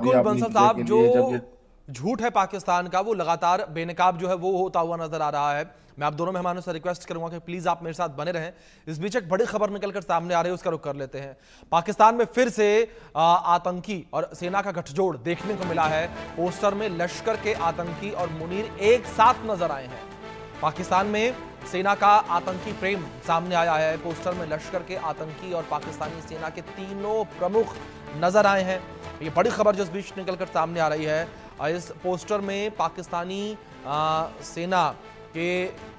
अभी बिल्कुल आप बंसल मीडिया साहब, के जो लिए जब ये झूठ है पाकिस्तान का वो लगातार बेनकाब जो है वो होता हुआ नजर आ रहा है। मैं आप दोनों मेहमानों से रिक्वेस्ट करूंगा कि प्लीज आप मेरे साथ बने रहें। इस बीच एक बड़ी खबर निकलकर सामने आ रही है, उसका रुख कर लेते हैं। पाकिस्तान में फिर से आतंकी और सेना का गठजोड़ देखने को मिला है। पोस्टर में लश्कर के आतंकी और मुनीर एक साथ नजर आए हैं। पाकिस्तान में सेना का आतंकी प्रेम सामने आया है। पोस्टर में लश्कर के आतंकी और पाकिस्तानी सेना के तीनों प्रमुख नजर आए हैं। ये बड़ी खबर जो इस बीच निकलकर सामने आ रही है। इस पोस्टर में पाकिस्तानी सेना के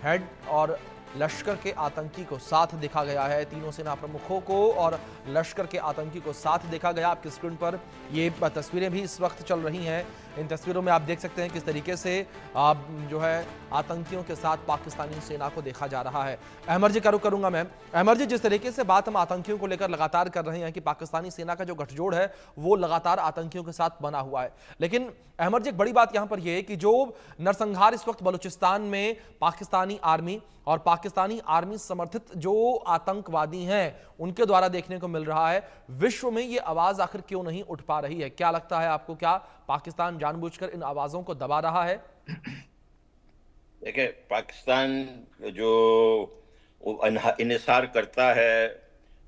हेड और लश्कर के आतंकी को साथ देखा गया है। तीनों सेना प्रमुखों को और लश्कर के आतंकी को साथ देखा गया। आपकी स्क्रीन पर ये तस्वीरें भी इस वक्त चल रही हैं। इन तस्वीरों में आप देख सकते हैं किस तरीके से जो है आतंकियों के साथ पाकिस्तानी सेना को देखा जा रहा है। अहमद जी का रुख करूंगा मैं। अहमद जी, जिस तरीके से बात हम आतंकियों को लेकर लगातार कर रहे हैं कि पाकिस्तानी सेना का जो गठजोड़ है वो लगातार आतंकियों के साथ बना हुआ है, लेकिन अहमद जी एक बड़ी बात यहां पर यह है कि जो नरसंहार इस वक्त बलूचिस्तान में पाकिस्तानी आर्मी और पाकिस्तानी आर्मी समर्थित जो आतंकवादी हैं उनके द्वारा देखने को मिल रहा है, विश्व में ये आवाज आखिर क्यों नहीं उठ पा रही है? क्या लगता है आपको, क्या पाकिस्तान जानबूझकर इन आवाजों को दबा रहा है? देखिए, पाकिस्तान जो इन्हिसार करता है,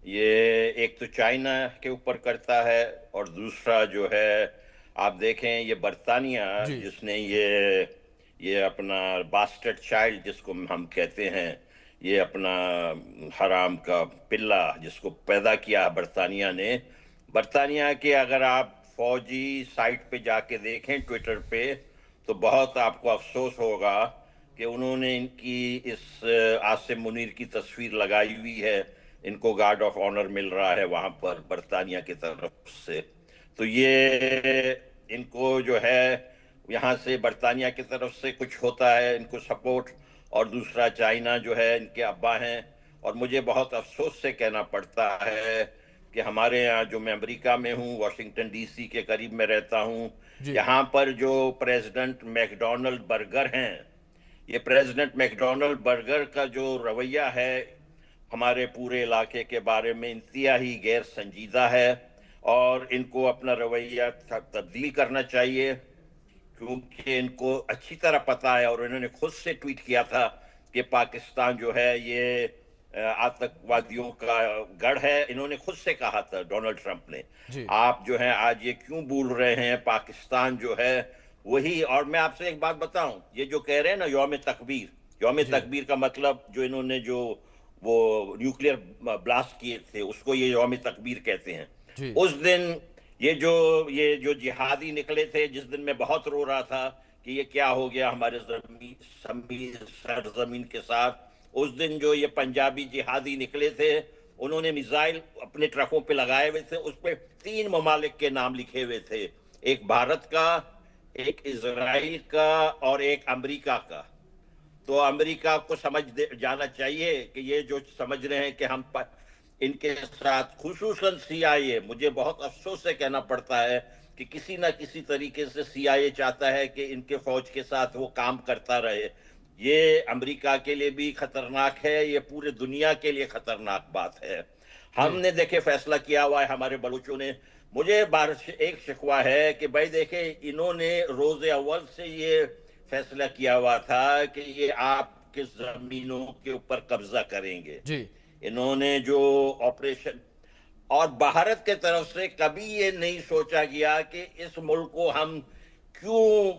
ये एक तो चाइना के ऊपर करता है और दूसरा जो है आप देखें ये बरतानिया जी। जिसने ये अपना बास्टर्ड चाइल्ड जिसको हम कहते हैं, ये अपना हराम का पिल्ला जिसको पैदा किया बरतानिया ने। बरतानिया के अगर आप फौजी साइट पे जाके देखें ट्विटर पे, तो बहुत आपको अफसोस होगा कि उन्होंने इनकी इस आसिम मुनीर की तस्वीर लगाई हुई है। इनको गार्ड ऑफ ऑनर मिल रहा है वहां पर बरतानिया की तरफ से। तो ये इनको जो है यहाँ से बरतानिया की तरफ से कुछ होता है इनको सपोर्ट, और दूसरा चाइना जो है इनके अब्बा हैं। और मुझे बहुत अफसोस से कहना पड़ता है कि हमारे यहाँ जो मैं अमेरिका में हूँ, वाशिंगटन डीसी के करीब में रहता हूँ, जी। यहाँ पर जो प्रेसिडेंट मैकडोनल्ड बर्गर हैं, ये प्रेसिडेंट मैकडोनल्ड बर्गर का जो रवैया है हमारे पूरे इलाके के बारे में इंतहाई गैर संजीदा है, और इनको अपना रवैया तब्दील करना चाहिए, क्योंकि इनको अच्छी तरह पता है और इन्होंने खुद से ट्वीट किया था कि पाकिस्तान जो है ये आतंकवादियों का गढ़ है। इन्होंने खुद से कहा था, डोनाल्ड ट्रंप ने। जी। आप जो है आज ये क्यों भूल रहे हैं? पाकिस्तान जो है वही। और मैं आपसे एक बात बताऊं, ये जो कह रहे हैं ना यौम तकबीर, यौम जी। तकबीर का मतलब जो इन्होंने जो वो न्यूक्लियर ब्लास्ट किए थे उसको ये यौम तकबीर कहते हैं। जी। उस दिन ये जो जिहादी निकले थे, जिस दिन मैं बहुत रो रहा था कि ये क्या हो गया हमारे सरजमीन के साथ, उस दिन जो ये पंजाबी जिहादी निकले थे, उन्होंने मिसाइल अपने ट्रकों पे लगाए हुए थे, उस पे 3 ममालिक के नाम लिखे हुए थे, एक भारत का, एक इजराइल का और एक अमेरिका का। तो अमेरिका को जाना चाहिए कि ये जो समझ रहे हैं कि इनके साथ, खुसूसन सीआईए, मुझे बहुत अफसोस से कहना पड़ता है कि किसी ना किसी तरीके से सीआईए चाहता है कि इनके फौज के साथ वो काम करता रहे। ये अमेरिका के लिए भी खतरनाक है, ये पूरे दुनिया के लिए खतरनाक बात है। जी। हमने देखे फैसला किया हुआ है हमारे बलूचों ने। मुझे एक शिकवा है कि भाई देखे, इन्होंने रोजे अव्वल से ये फैसला किया हुआ था कि ये आपके जमीनों के ऊपर कब्जा करेंगे। जी। इन्होंने जो ऑपरेशन, और भारत के तरफ से कभी ये नहीं सोचा गया कि इस मुल्क को हम क्यों,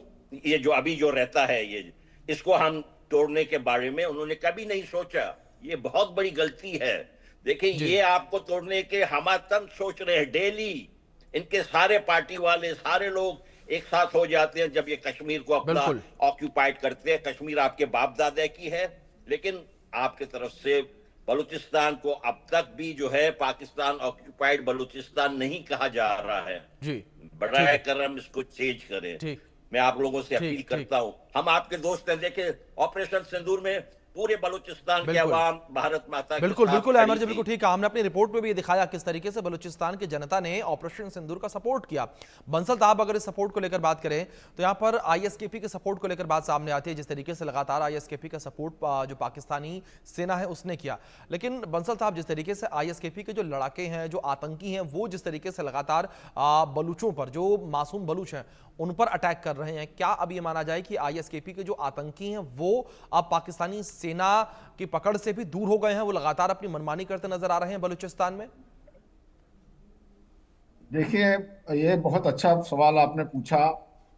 ये जो अभी जो रहता है ये, इसको हम तोड़ने के बारे में उन्होंने कभी नहीं सोचा। ये बहुत बड़ी गलती है। देखिए, जी। ये आपको तोड़ने के हम आतंक सोच रहे हैं डेली। इनके सारे पार्टी वाले सारे लोग एक साथ हो जाते हैं जब ये कश्मीर को अपना बिल्कुल। ऑक्यूपाइड करते हैं। कश्मीर आपके बाप दादा की है, लेकिन आपके तरफ से बलूचिस्तान को अब तक भी जो है पाकिस्तान ऑक्यूपाइड बलूचिस्तान नहीं कहा जा रहा है। जी। ठीक बड़ाए है। करम इसको चेंज करें। ठीक। मैं आप लोगों से अपील ठीक। ठीक। करता हूं, हम आपके दोस्त हैं। देखे ऑपरेशन सिंदूर में पूरे बलूचिस्तान के बिल्कुल। अवाम भारत माता के बिल्कुल साथ बिल्कुल खड़ी अहमद जी, थी। बिल्कुल ठीक कहा हमने। अपनी रिपोर्ट में भी ये दिखाया किस तरीके से बलूचिस्तान की जनता ने ऑपरेशन सिंदूर का सपोर्ट किया। बंसल साहब, अगर इस सपोर्ट को लेकर बात करें तो यहाँ पर आईएसकेपी के सपोर्ट को लेकर बात सामने आती है, जिस तरीके से लगातार आईएसकेपी का सपोर्ट जो पाकिस्तानी सेना है उसने किया। लेकिन बंसल साहब, जिस तरीके से आईएसकेपी के जो लड़ाके हैं, जो आतंकी हैं, वो जिस तरीके से लगातार बलूचों पर, जो मासूम बलूच हैं उन पर अटैक कर रहे हैं, क्या अब ये माना जाए कि आईएसकेपी के जो आतंकी हैं वो अब पाकिस्तानी सेना की पकड़ से भी दूर हो गए हैं, वो लगातार अपनी मनमानी करते नजर आ रहे हैं बलूचिस्तान में? देखिए, ये बहुत अच्छा सवाल आपने पूछा।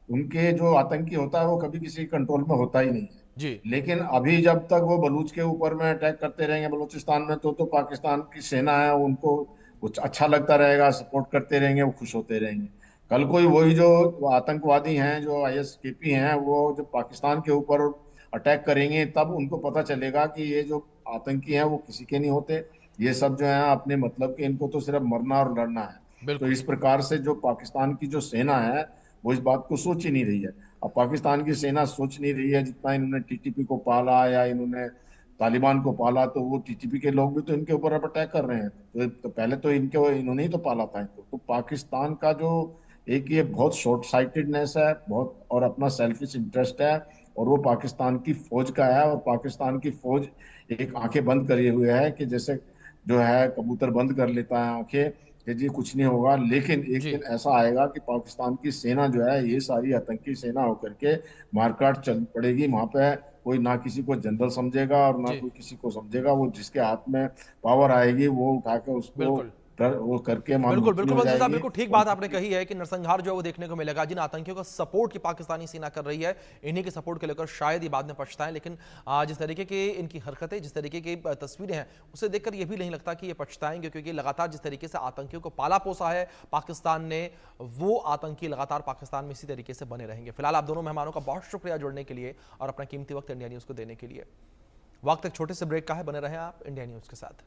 उनके जो आतंकी होता है वो कभी किसी कंट्रोल में होता ही नहीं है। जी। लेकिन अभी जब तक वो बलूच के ऊपर में अटैक करते रहेंगे बलूचिस्तान में, तो पाकिस्तान की सेना है उनको कुछ अच्छा लगता रहेगा, सपोर्ट करते रहेंगे, वो खुश होते रहेंगे। कल कोई वही जो आतंकवादी हैं, जो आईएसकेपी हैं, वो जब पाकिस्तान के ऊपर अटैक करेंगे तब उनको पता चलेगा कि ये जो आतंकी हैं वो किसी के नहीं होते। ये सब जो है अपने मतलब के, इनको तो सिर्फ मरना और लड़ना है। तो बिल्कुल। इस प्रकार से जो पाकिस्तान की जो सेना है वो इस बात को सोच ही नहीं रही है। अब पाकिस्तान की सेना सोच नहीं रही है, जितना इन्होंने टीटीपी को पाला या इन्होंने तालिबान को पाला, तो वो टीटीपी के लोग भी तो इनके ऊपर अब अटैक कर रहे हैं। तो पहले तो इन्होंने ही तो पाला था इनको। तो पाकिस्तान का जो एक ये बहुत शॉर्ट साइटेडनेस है, बहुत, और अपना सेल्फिश इंटरेस्ट है, और वो पाकिस्तान की फौज का है। और पाकिस्तान की फौज एक आंखें बंद करे हुए है कि जैसे जो है कबूतर बंद कर लेता है आंखें कि जी कुछ नहीं होगा। लेकिन एक जी। दिन ऐसा आएगा कि पाकिस्तान की सेना जो है, ये सारी आतंकी सेना होकर के मारकाट चल पड़ेगी वहां पे। कोई ना किसी को जनरल समझेगा और ना जी। कोई किसी को समझेगा। वो जिसके हाथ में पावर आएगी वो उठा के उसको बिल्कुल वो करके वहां बिल्कुल मृत्यु बिल्कुल हो बंसल साहब, जाएगी। बिल्कुल ठीक और बात आपने कही है कि नरसंहार जो है वो देखने को मिलेगा। जिन आतंकियों का सपोर्ट की पाकिस्तानी सेना कर रही है, इन्हीं के सपोर्ट को लेकर शायद ये बाद में पछताएं। लेकिन जिस तरीके के इनकी हरकतें, जिस तरीके की तस्वीरें हैं, उसे देखकर ये भी नहीं लगता कि ये पछताएंगे, क्योंकि लगातार जिस तरीके से आतंकियों को पाला पोसा है पाकिस्तान ने, वो आतंकी लगातार पाकिस्तान में इसी तरीके से बने रहेंगे। फिलहाल आप दोनों मेहमानों का बहुत शुक्रिया जुड़ने के लिए और अपना कीमती वक्त इंडिया न्यूज़ को देने के लिए। वक्त एक छोटे से ब्रेक का है, बने रहें आप इंडिया न्यूज़ के साथ।